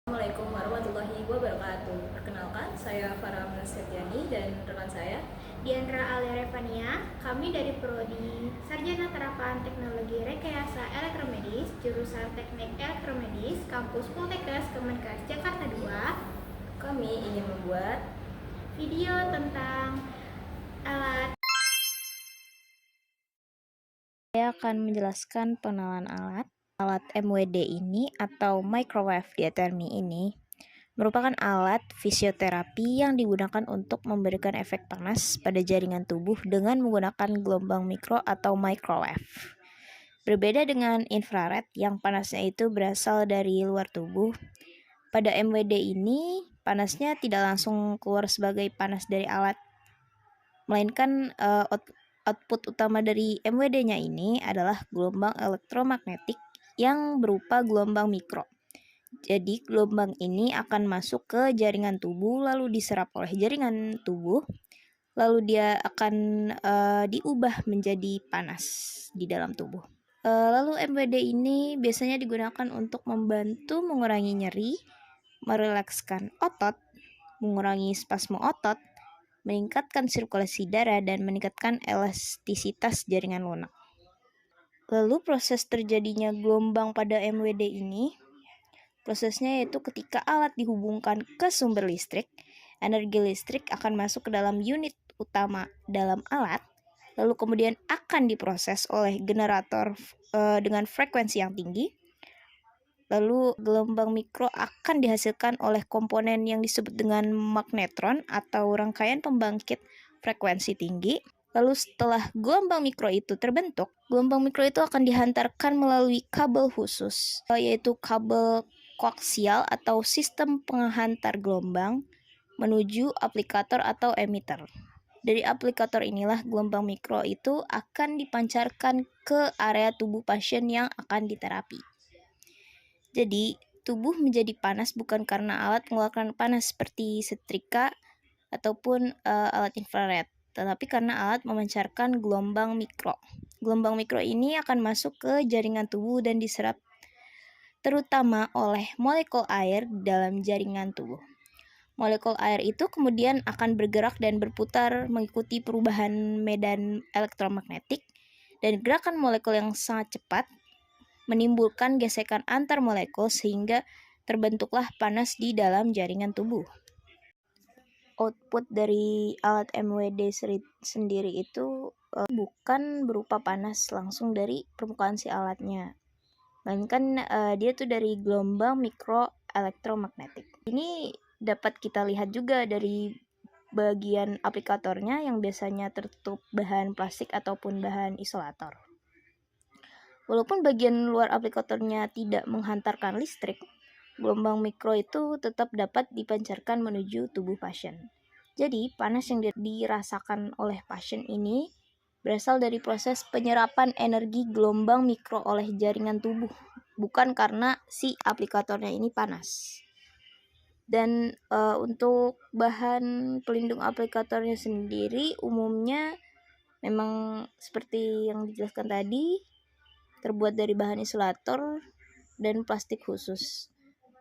Assalamualaikum warahmatullahi wabarakatuh. Perkenalkan, saya Farah Setiani dan rekan saya Diandra Alia Revania. Kami dari Prodi Sarjana Terapan Teknologi Rekayasa Elektromedis, jurusan Teknik Elektromedis, Kampus Poltekkes Kemenkes Jakarta 2. Kami ingin membuat video tentang alat. Saya akan menjelaskan pengenalan alat. Alat MWD ini atau microwave diathermy ini merupakan alat fisioterapi yang digunakan untuk memberikan efek panas pada jaringan tubuh dengan menggunakan gelombang mikro atau microwave. Berbeda dengan infrared yang panasnya itu berasal dari luar tubuh, pada MWD ini panasnya tidak langsung keluar sebagai panas dari alat, melainkan output utama dari MWD-nya ini adalah gelombang elektromagnetik yang berupa gelombang mikro. Jadi gelombang ini akan masuk ke jaringan tubuh lalu diserap oleh jaringan tubuh, lalu dia akan diubah menjadi panas di dalam tubuh. Lalu MWD ini biasanya digunakan untuk membantu mengurangi nyeri, merelakskan otot, mengurangi spasme otot, meningkatkan sirkulasi darah, dan meningkatkan elastisitas jaringan lunak. Lalu proses terjadinya gelombang pada MWD ini, prosesnya yaitu ketika alat dihubungkan ke sumber listrik, energi listrik akan masuk ke dalam unit utama dalam alat, lalu kemudian akan diproses oleh generator dengan frekuensi yang tinggi. Lalu gelombang mikro akan dihasilkan oleh komponen yang disebut dengan magnetron atau rangkaian pembangkit frekuensi tinggi. Lalu setelah gelombang mikro itu terbentuk, gelombang mikro itu akan dihantarkan melalui kabel khusus, yaitu kabel koaksial atau sistem penghantar gelombang menuju aplikator atau emitter. Dari aplikator inilah gelombang mikro itu akan dipancarkan ke area tubuh pasien yang akan diterapi. Jadi, tubuh menjadi panas bukan karena alat mengeluarkan panas seperti setrika ataupun alat infrared, tetapi karena alat memancarkan gelombang mikro. Gelombang mikro ini akan masuk ke jaringan tubuh dan diserap terutama oleh molekul air dalam jaringan tubuh. Molekul air itu kemudian akan bergerak dan berputar mengikuti perubahan medan elektromagnetik, dan gerakan molekul yang sangat cepat menimbulkan gesekan antar molekul sehingga terbentuklah panas di dalam jaringan tubuh. Output dari alat MWD sendiri itu bukan berupa panas langsung dari permukaan si alatnya, melainkan dia tuh dari gelombang mikro elektromagnetik. Ini dapat kita lihat juga dari bagian aplikatornya yang biasanya tertutup bahan plastik ataupun bahan isolator. Walaupun bagian luar aplikatornya tidak menghantarkan listrik, gelombang mikro itu tetap dapat dipancarkan menuju tubuh pasien. Jadi, panas yang dirasakan oleh pasien ini berasal dari proses penyerapan energi gelombang mikro oleh jaringan tubuh, bukan karena si aplikatornya ini panas. Dan untuk bahan pelindung aplikatornya sendiri umumnya memang seperti yang dijelaskan tadi, terbuat dari bahan isolator dan plastik khusus.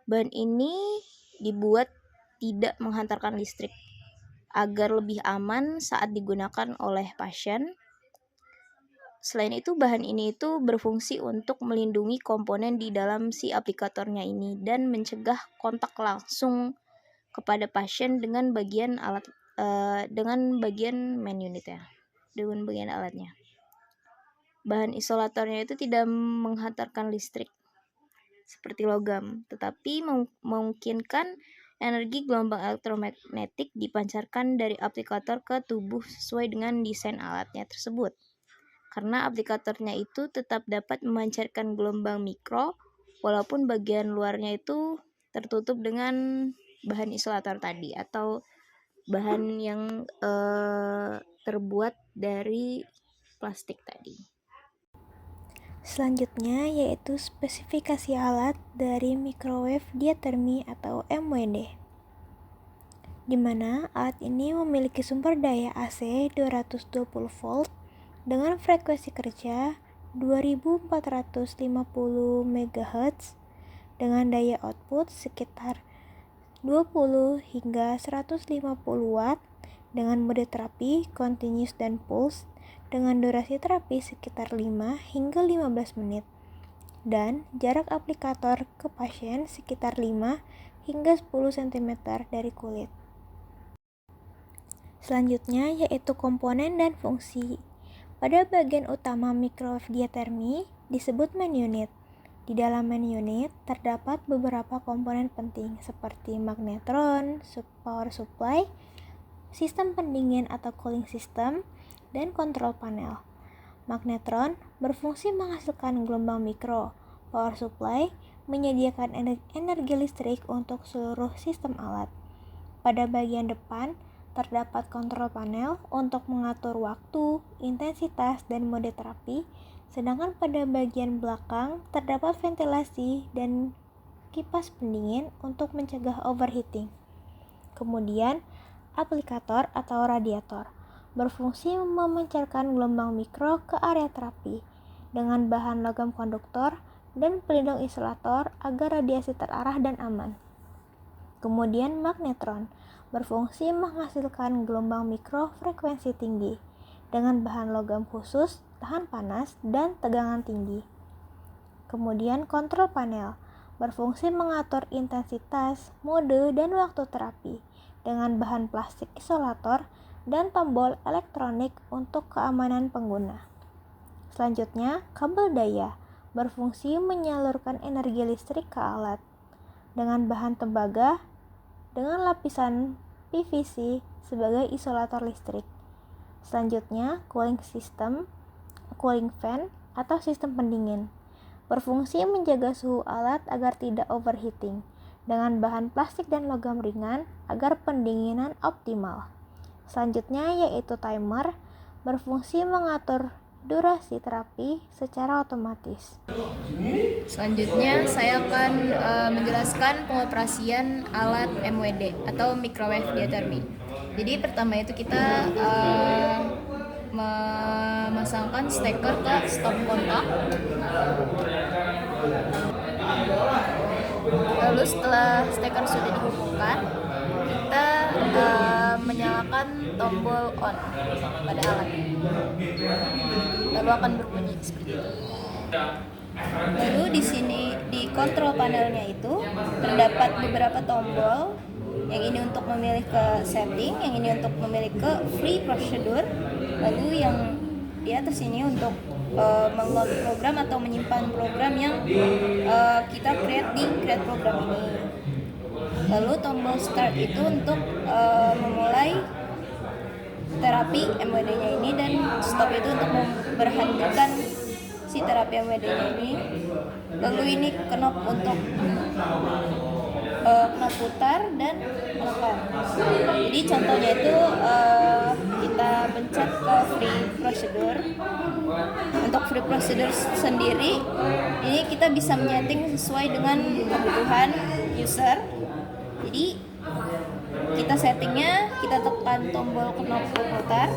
Bahan ini dibuat tidak menghantarkan listrik agar lebih aman saat digunakan oleh pasien. Selain itu, bahan ini itu berfungsi untuk melindungi komponen di dalam si aplikatornya ini dan mencegah kontak langsung kepada pasien dengan bagian alat dengan bagian main unit ya, dengan bagian alatnya. Bahan isolatornya itu tidak menghantarkan listrik seperti logam, tetapi memungkinkan energi gelombang elektromagnetik dipancarkan dari aplikator ke tubuh sesuai dengan desain alatnya tersebut. Karena aplikatornya itu tetap dapat memancarkan gelombang mikro walaupun bagian luarnya itu tertutup dengan bahan isolator tadi atau bahan yang terbuat dari plastik tadi. Selanjutnya yaitu spesifikasi alat dari microwave diathermy atau MWD, di mana alat ini memiliki sumber daya AC 220 volt dengan frekuensi kerja 2450 MHz dengan daya output output sekitar 20 hingga 150 watt dengan mode terapi continuous dan pulse dengan durasi terapi sekitar 5 hingga 15 menit dan jarak aplikator ke pasien sekitar 5 hingga 10 cm dari kulit. Selanjutnya yaitu komponen dan fungsi. Pada bagian utama microwave diathermy disebut main unit. Di dalam main unit terdapat beberapa komponen penting seperti magnetron, power supply, sistem pendingin atau cooling system, dan kontrol panel. Magnetron berfungsi menghasilkan gelombang mikro. Power supply menyediakan energi listrik untuk seluruh sistem alat. Pada bagian depan terdapat kontrol panel untuk mengatur waktu, intensitas, dan mode terapi, sedangkan pada bagian belakang terdapat ventilasi dan kipas pendingin untuk mencegah overheating. Kemudian, aplikator atau radiator berfungsi memancarkan gelombang mikro ke area terapi dengan bahan logam konduktor dan pelindung isolator agar radiasi terarah dan aman. Kemudian magnetron berfungsi menghasilkan gelombang mikro frekuensi tinggi dengan bahan logam khusus, tahan panas, dan tegangan tinggi. Kemudian kontrol panel berfungsi mengatur intensitas, mode, dan waktu terapi dengan bahan plastik isolator dan tombol elektronik untuk keamanan pengguna. Selanjutnya, kabel daya berfungsi menyalurkan energi listrik ke alat dengan bahan tembaga dengan lapisan PVC sebagai isolator listrik. Selanjutnya, cooling system, cooling fan atau sistem pendingin berfungsi menjaga suhu alat agar tidak overheating dengan bahan plastik dan logam ringan agar pendinginan optimal. Selanjutnya yaitu timer berfungsi mengatur durasi terapi secara otomatis. Selanjutnya saya akan menjelaskan pengoperasian alat MWD atau microwave diathermy. Jadi pertama itu kita memasangkan steker ke stop kontak. Lalu setelah steker sudah dihubungkan, kita menyalakan tombol on pada alat. Lalu akan berbunyi seperti itu. Lalu di sini di kontrol panelnya itu terdapat beberapa tombol. Yang ini untuk memilih ke setting, yang ini untuk memilih ke free procedure. Lalu yang di atas ini untuk meng-load program atau menyimpan program yang kita create di create program ini. Lalu tombol start itu untuk memulai terapi MWD-nya ini, dan stop itu untuk memberhentikan si terapi MWD-nya ini. Lalu ini knop untuk knop putar dan menekan. Jadi contohnya itu kita pencet ke free procedure. Untuk free procedure sendiri ini kita bisa menyeting sesuai dengan kebutuhan user. Jadi kita settingnya, kita tekan tombol knop putar,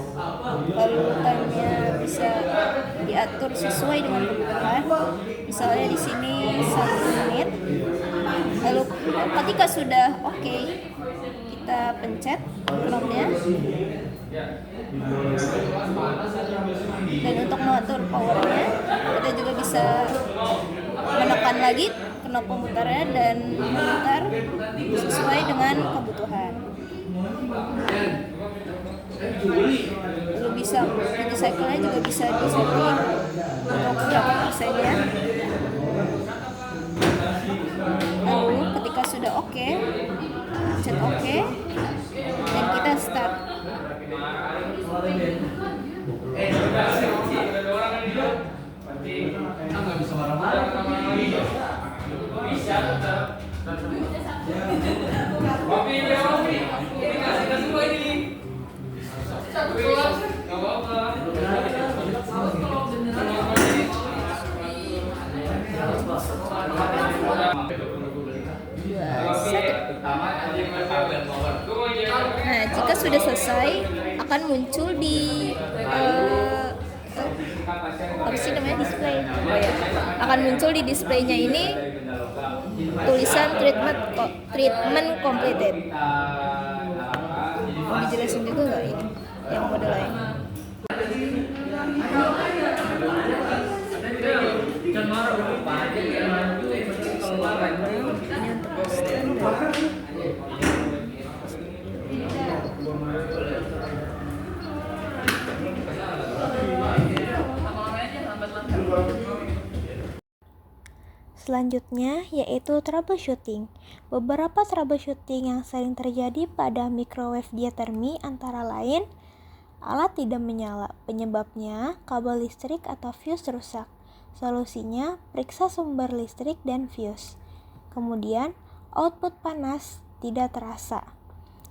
lalu time-nya bisa diatur sesuai dengan kebutuhan. Misalnya di sini 1 menit. Lalu ketika sudah oke, kita pencet knopnya. Dan untuk mengatur powernya, kita juga bisa menekan lagi knop pemutarnya dan memutar sesuai dengan kebutuhan. Lalu bisa duty cycle-nya juga bisa disetting untuk berapa persennya. Lalu ketika sudah oke, pencet oke, dan kita start. Nah, jika sudah selesai, akan muncul di apa sih namanya, display. Akan muncul di displaynya ini tulisan treatment completed. Mau dijelasin juga nggak ini yang model lain? Ini untuk standar. Selanjutnya yaitu troubleshooting. Beberapa troubleshooting yang sering terjadi pada microwave diathermy antara lain alat tidak menyala, penyebabnya kabel listrik atau fuse rusak. Solusinya periksa sumber listrik dan fuse. Kemudian output panas tidak terasa,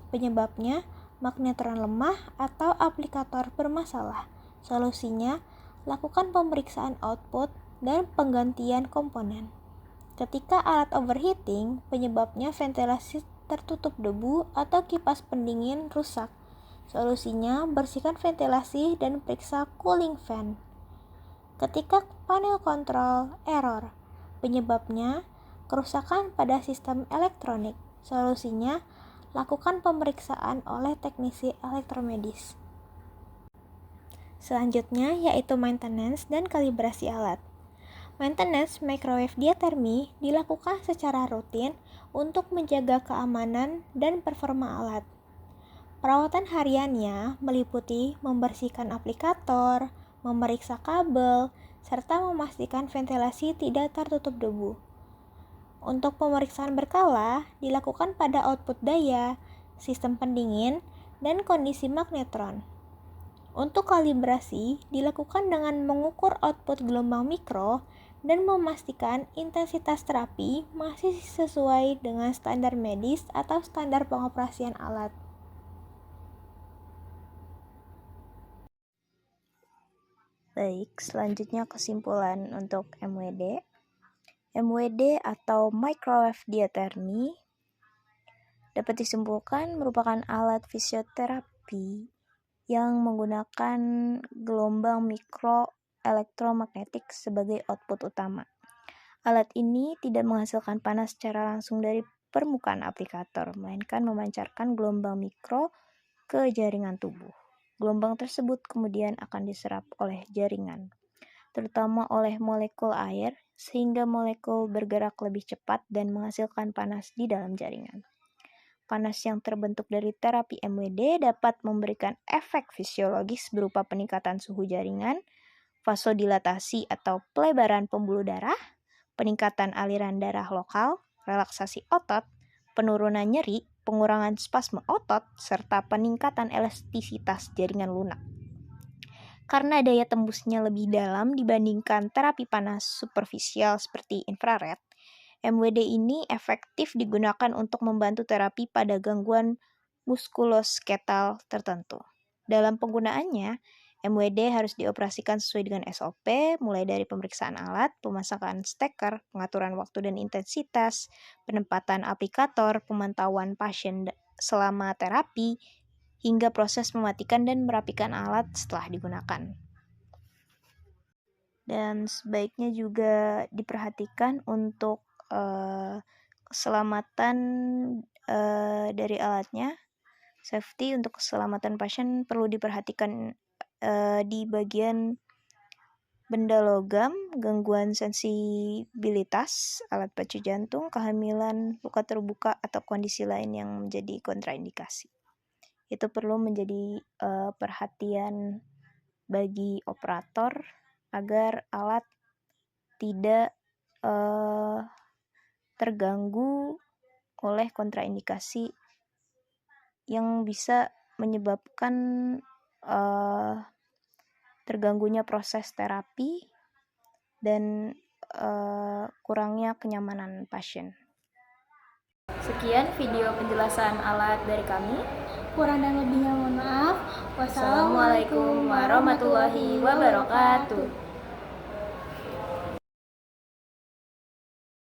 penyebabnya magnetron lemah atau aplikator bermasalah. Solusinya lakukan pemeriksaan output dan penggantian komponen. Ketika alat overheating, penyebabnya ventilasi tertutup debu atau kipas pendingin rusak. Solusinya, bersihkan ventilasi dan periksa cooling fan. Ketika panel kontrol error, penyebabnya kerusakan pada sistem elektronik. Solusinya, lakukan pemeriksaan oleh teknisi elektromedis. Selanjutnya yaitu maintenance dan kalibrasi alat. Maintenance microwave diathermy dilakukan secara rutin untuk menjaga keamanan dan performa alat. Perawatan hariannya meliputi membersihkan aplikator, memeriksa kabel, serta memastikan ventilasi tidak tertutup debu. Untuk pemeriksaan berkala dilakukan pada output daya, sistem pendingin, dan kondisi magnetron. Untuk kalibrasi dilakukan dengan mengukur output gelombang mikro dan memastikan intensitas terapi masih sesuai dengan standar medis atau standar pengoperasian alat. Baik, selanjutnya kesimpulan untuk MWD. MWD atau microwave diathermy dapat disimpulkan merupakan alat fisioterapi yang menggunakan gelombang mikro elektromagnetik sebagai output utama. Alat ini tidak menghasilkan panas secara langsung dari permukaan aplikator, melainkan memancarkan gelombang mikro ke jaringan tubuh. Gelombang tersebut kemudian akan diserap oleh jaringan, terutama oleh molekul air, sehingga molekul bergerak lebih cepat dan menghasilkan panas di dalam jaringan. Panas yang terbentuk dari terapi MWD dapat memberikan efek fisiologis berupa peningkatan suhu jaringan, vasodilatasi atau pelebaran pembuluh darah, peningkatan aliran darah lokal, relaksasi otot, penurunan nyeri, pengurangan spasme otot, serta peningkatan elastisitas jaringan lunak. Karena daya tembusnya lebih dalam dibandingkan terapi panas superficial seperti infrared, MWD ini efektif digunakan untuk membantu terapi pada gangguan muskulosketal tertentu. Dalam penggunaannya, MWD harus dioperasikan sesuai dengan SOP, mulai dari pemeriksaan alat, pemasangan steker, pengaturan waktu dan intensitas, penempatan aplikator, pemantauan pasien selama terapi, hingga proses mematikan dan merapikan alat setelah digunakan. Dan sebaiknya juga diperhatikan untuk keselamatan dari alatnya. Safety untuk keselamatan pasien perlu diperhatikan di bagian benda logam, gangguan sensibilitas, alat pacu jantung, kehamilan, luka terbuka, atau kondisi lain yang menjadi kontraindikasi. Itu perlu menjadi perhatian bagi operator agar alat tidak terganggu oleh kontraindikasi yang bisa menyebabkan terganggunya proses terapi dan kurangnya kenyamanan pasien. Sekian video penjelasan alat dari kami. Kurang dan lebihnya mohon maaf. Wassalamualaikum warahmatullahi wabarakatuh.